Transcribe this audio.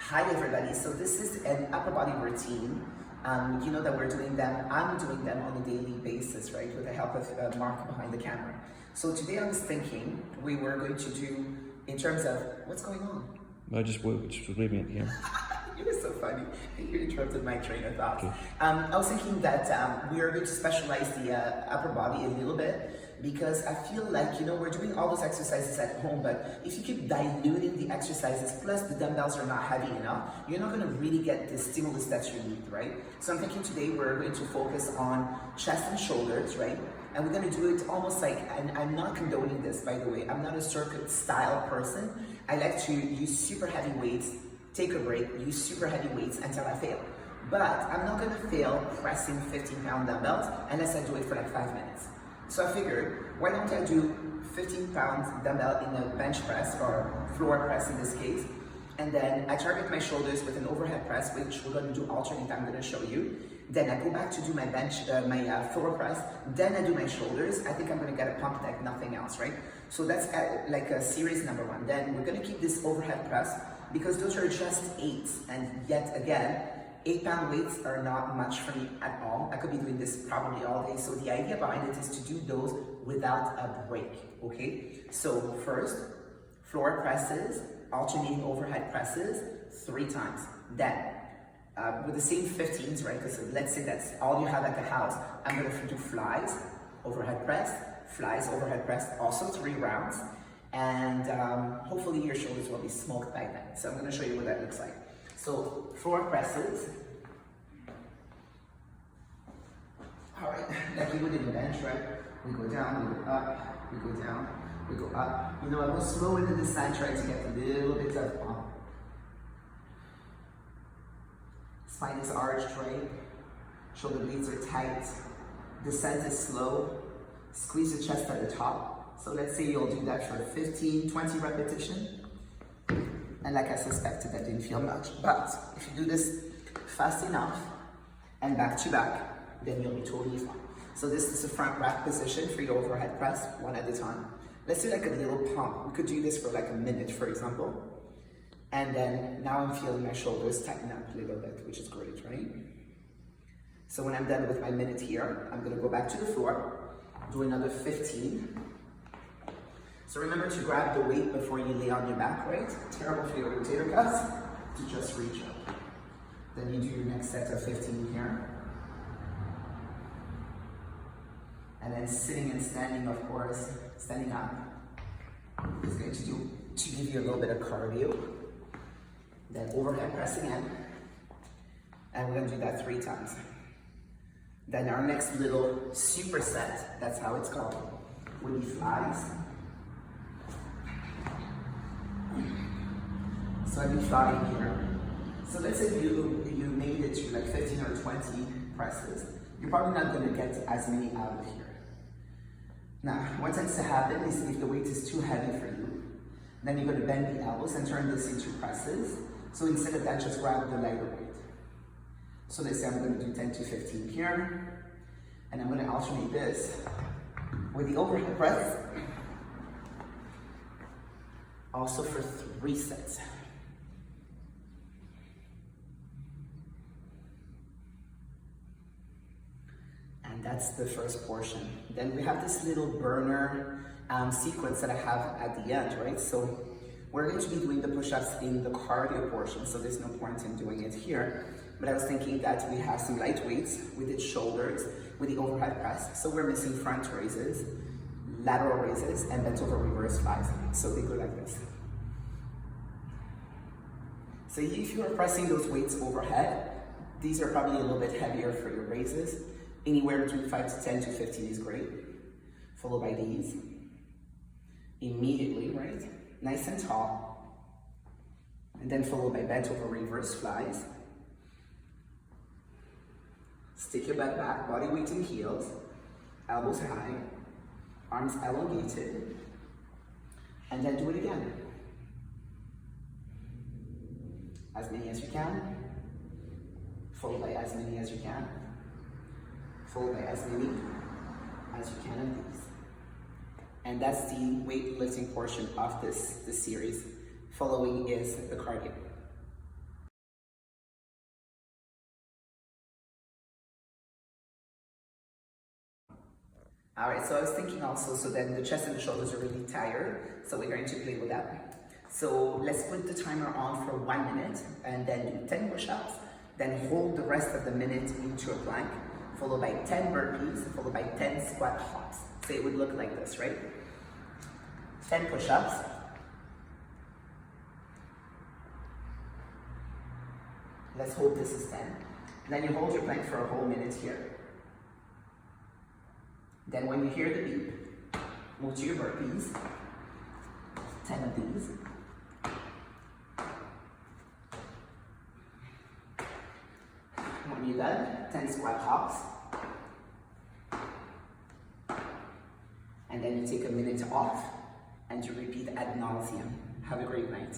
Hi everybody, so this is an upper body routine. You know that I'm doing them on a daily basis, right, with the help of Mark behind the camera. So today I was thinking we were going to do, in terms of, what's going on? I just was waving at the end. You were so funny. You interrupted my train of thought. Okay. I was thinking that we are going to specialize the upper body a little bit because I feel like, we're doing all those exercises at home, but if you keep diluting the exercises, plus the dumbbells are not heavy enough, you're not going to really get the stimulus that you need, right? So I'm thinking today we're going to focus on chest and shoulders, right? And we're going to do it almost like, and I'm not condoning this, by the way, I'm not a circuit style person. I like to use super heavy weights, take a break, use super heavy weights until I fail. But I'm not gonna fail pressing 15-pound dumbbells unless I do it for like 5 minutes. So I figured, why don't I do 15-pound dumbbell in a bench press or floor press in this case, and then I target my shoulders with an overhead press, which we're gonna do alternate, I'm gonna show you. Then I go back to do my my floor press, then I do my shoulders. I think I'm gonna get a pump like nothing else, right? So that's like a series number 1. Then we're gonna keep this overhead press because those are just 8s, and yet again, 8-pound weights are not much for me at all. I could be doing this probably all day. So the idea behind it is to do those without a break, okay? So first, floor presses, alternating overhead presses, 3 times. Then, with the same 15s, right? Because let's say that's all you have at the house. I'm gonna do flies, overhead press, flies, overhead press, also 3 rounds. And hopefully your shoulders will be smoked by then. So I'm gonna show you what that looks like. So floor presses. All right, like we would in the bench, right? We go down, we go up, we go down, we go up. I go slow into the side, try to get a little bit of pump. Spine is arched, right? Shoulder blades are tight. Descent is slow. Squeeze the chest at the top. So let's say you'll do that for 15, 20 repetitions. And like I suspected, that didn't feel much. But if you do this fast enough and back to back, then you'll be totally fine. So this is a front rack position for your overhead press, 1 at a time. Let's do like a little pump. We could do this for like a minute, for example. And then now I'm feeling my shoulders tighten up a little bit, which is great, right? So when I'm done with my minute here, I'm gonna go back to the floor, do another 15. So remember to grab the weight before you lay on your back, right? Terrible for your rotator cuffs, to just reach up. Then you do your next set of 15 here. And then sitting and standing, of course, standing up is going to give you a little bit of cardio. Then overhead press again. And we're gonna do that 3 times. Then our next little superset, that's how it's called, would be flies. So I'd be flying here. So let's say you made it to like 15 or 20 presses. You're probably not gonna get as many out of here. Now, what tends to happen is if the weight is too heavy for you, then you're gonna bend the elbows and turn this into presses. So instead of that, just grab the lighter weight. So let's say I'm gonna do 10 to 15 here, and I'm gonna alternate this with the overhead press, also for 3 sets. And that's the first portion. Then we have this little burner sequence that I have at the end, right? So we're going to be doing the push-ups in the cardio portion, so there's no point in doing it here. But I was thinking that we have some light weights with the shoulders, with the overhead press. So we're missing front raises, lateral raises, and bent over reverse flies. So they go like this. So if you are pressing those weights overhead, these are probably a little bit heavier for your raises. Anywhere between 5 to 10 to 15 is great. Followed by these. Immediately, right? Nice and tall. And then followed by bent over reverse flies. Stick your butt back, body weight in heels, elbows high, arms elongated, and then do it again. As many as you can, followed by as many as you can, followed by as many as you can of these. And that's the weightlifting portion of this series. Following is the cardio. All right, so I was thinking also, so then the chest and the shoulders are really tired, so we're going to play with that. So let's put the timer on for 1 minute and then do 10 push-ups, then hold the rest of the minute into a plank, followed by 10 burpees, followed by 10 squat hops. So it would look like this, right? 10 push-ups. Let's hold this as 10. Then you hold your plank for a whole minute here. Then when you hear the beep, move to your burpees. 10 of these. When you're done, 10 squat hops. And then you take a minute off and you repeat ad nauseum. Have a great night.